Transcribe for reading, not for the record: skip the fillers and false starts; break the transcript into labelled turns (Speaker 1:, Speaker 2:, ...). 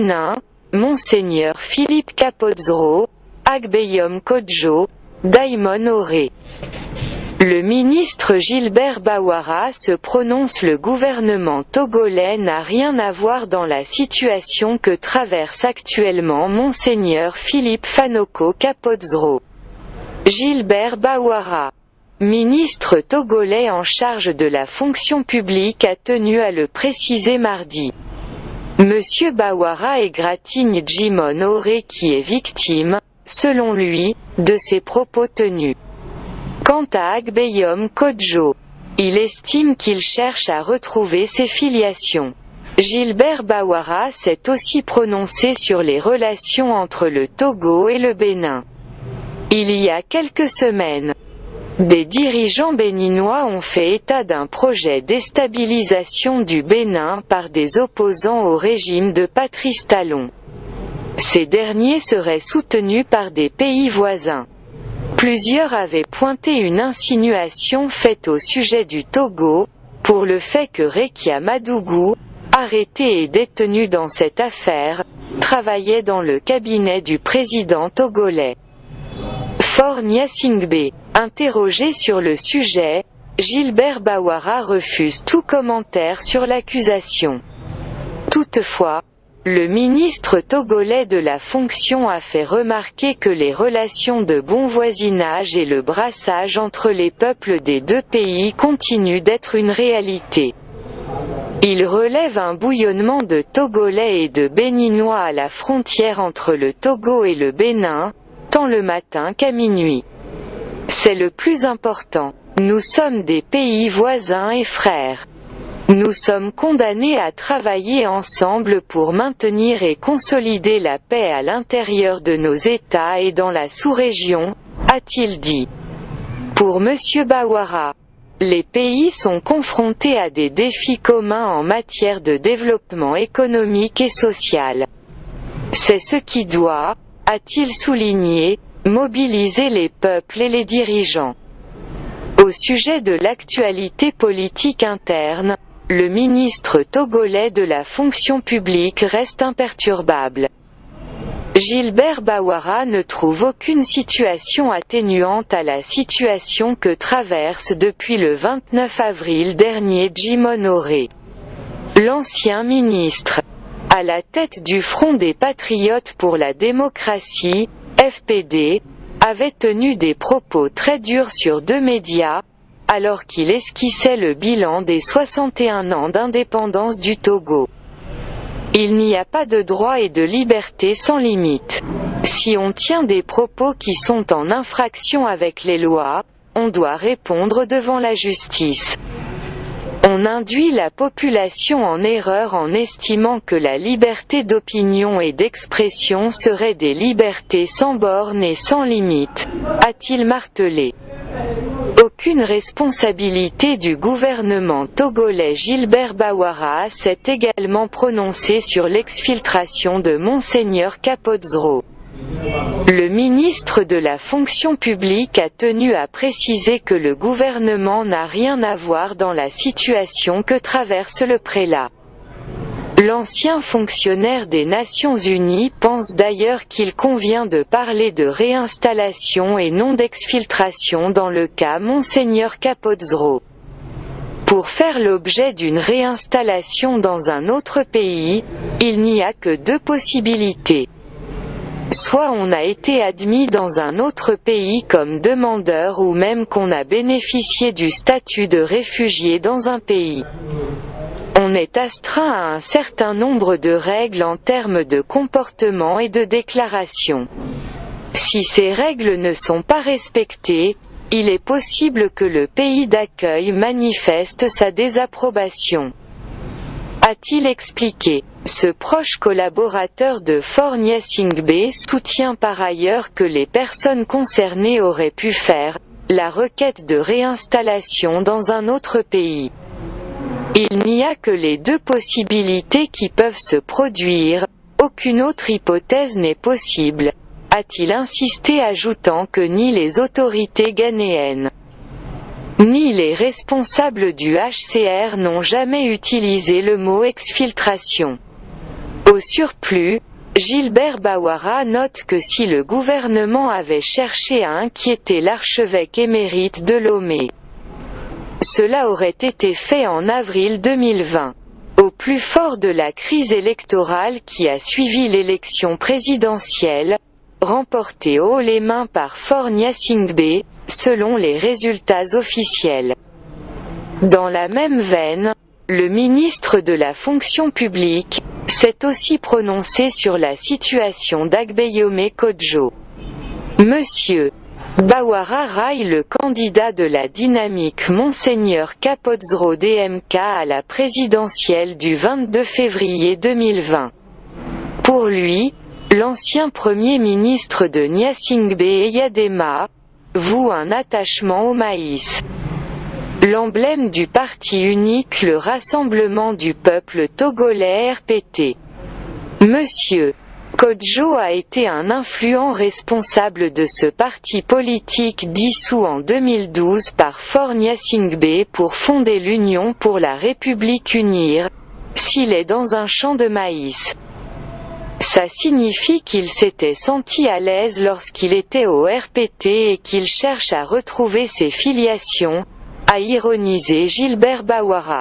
Speaker 1: Bénin, Monseigneur Philippe Kapodzro, Agbeyom Kodjo, Daimon Oré. Le ministre Gilbert Bawara se prononce: le gouvernement togolais n'a rien à voir dans la situation que traverse actuellement Monseigneur Philippe Fanoko Kapodzro. Gilbert Bawara, ministre togolais en charge de la fonction publique, a tenu à le préciser mardi. Monsieur Bawara égratigne Jimon Oré qui est victime, selon lui, de ses propos tenus. Quant à Agbeyom Kodjo, il estime qu'il cherche à retrouver ses filiations. Gilbert Bawara s'est aussi prononcé sur les relations entre le Togo et le Bénin. Il y a quelques semaines, des dirigeants béninois ont fait état d'un projet de déstabilisation du Bénin par des opposants au régime de Patrice Talon. Ces derniers seraient soutenus par des pays voisins. Plusieurs avaient pointé une insinuation faite au sujet du Togo, pour le fait que Rekia Madougou, arrêté et détenu dans cette affaire, travaillait dans le cabinet du président togolais. Faure Gnassingbé, interrogé sur le sujet, Gilbert Bawara refuse tout commentaire sur l'accusation. Toutefois, le ministre togolais de la fonction a fait remarquer que les relations de bon voisinage et le brassage entre les peuples des deux pays continuent d'être une réalité. Il relève un bouillonnement de Togolais et de Béninois à la frontière entre le Togo et le Bénin, tant le matin qu'à minuit. C'est le plus important. Nous sommes des pays voisins et frères. Nous sommes condamnés à travailler ensemble pour maintenir et consolider la paix à l'intérieur de nos États et dans la sous-région, a-t-il dit. Pour M. Bawara, les pays sont confrontés à des défis communs en matière de développement économique et social. C'est ce qui doit, a-t-il souligné, mobiliser les peuples et les dirigeants. Au sujet de l'actualité politique interne, le ministre togolais de la fonction publique reste imperturbable. Gilbert Bawara ne trouve aucune situation atténuante à la situation que traverse depuis le 29 avril dernier Jimon Oré. L'ancien ministre, à la tête du Front des Patriotes pour la démocratie, FPD, avait tenu des propos très durs sur deux médias, alors qu'il esquissait le bilan des 61 ans d'indépendance du Togo. Il n'y a pas de droit et de liberté sans limite. Si on tient des propos qui sont en infraction avec les lois, on doit répondre devant la justice. On induit la population en erreur en estimant que la liberté d'opinion et d'expression serait des libertés sans bornes et sans limite, a-t-il martelé. Aucune responsabilité du gouvernement togolais. Gilbert Bawara s'est également prononcé sur l'exfiltration de Monseigneur Kapodzro. Le ministre de la fonction publique a tenu à préciser que le gouvernement n'a rien à voir dans la situation que traverse le prélat. L'ancien fonctionnaire des Nations Unies pense d'ailleurs qu'il convient de parler de réinstallation et non d'exfiltration dans le cas Monseigneur Kapodzro. Pour faire l'objet d'une réinstallation dans un autre pays, il n'y a que deux possibilités. Soit on a été admis dans un autre pays comme demandeur ou même qu'on a bénéficié du statut de réfugié dans un pays. On est astreint à un certain nombre de règles en termes de comportement et de déclaration. Si ces règles ne sont pas respectées, il est possible que le pays d'accueil manifeste sa désapprobation. A-t-il expliqué. Ce proche collaborateur de Faure Gnassingbé soutient par ailleurs que les personnes concernées auraient pu faire la requête de réinstallation dans un autre pays. Il n'y a que les deux possibilités qui peuvent se produire, aucune autre hypothèse n'est possible, a-t-il insisté, ajoutant que ni les autorités ghanéennes ni les responsables du HCR n'ont jamais utilisé le mot exfiltration. Au surplus, Gilbert Bawara note que si le gouvernement avait cherché à inquiéter l'archevêque émérite de Lomé, cela aurait été fait en avril 2020. Au plus fort de la crise électorale qui a suivi l'élection présidentielle, remportée haut les mains par Faure Gnassingbé, selon les résultats officiels. Dans la même veine, le ministre de la fonction publique s'est aussi prononcé sur la situation d'Agbeyome Kodjo. Monsieur Bawara raille le candidat de la dynamique Monseigneur Kapodzro DMK à la présidentielle du 22 février 2020. Pour lui, l'ancien premier ministre de Gnassingbé Eyadema voue un attachement au maïs. L'emblème du parti unique, le Rassemblement du peuple togolais RPT. Monsieur Kodjo a été un influent responsable de ce parti politique dissous en 2012 par Faure Gnassingbé pour fonder l'Union pour la République UNIR, s'il est dans un champ de maïs. Ça signifie qu'il s'était senti à l'aise lorsqu'il était au RPT et qu'il cherche à retrouver ses filiations, a ironisé Gilbert Bawara.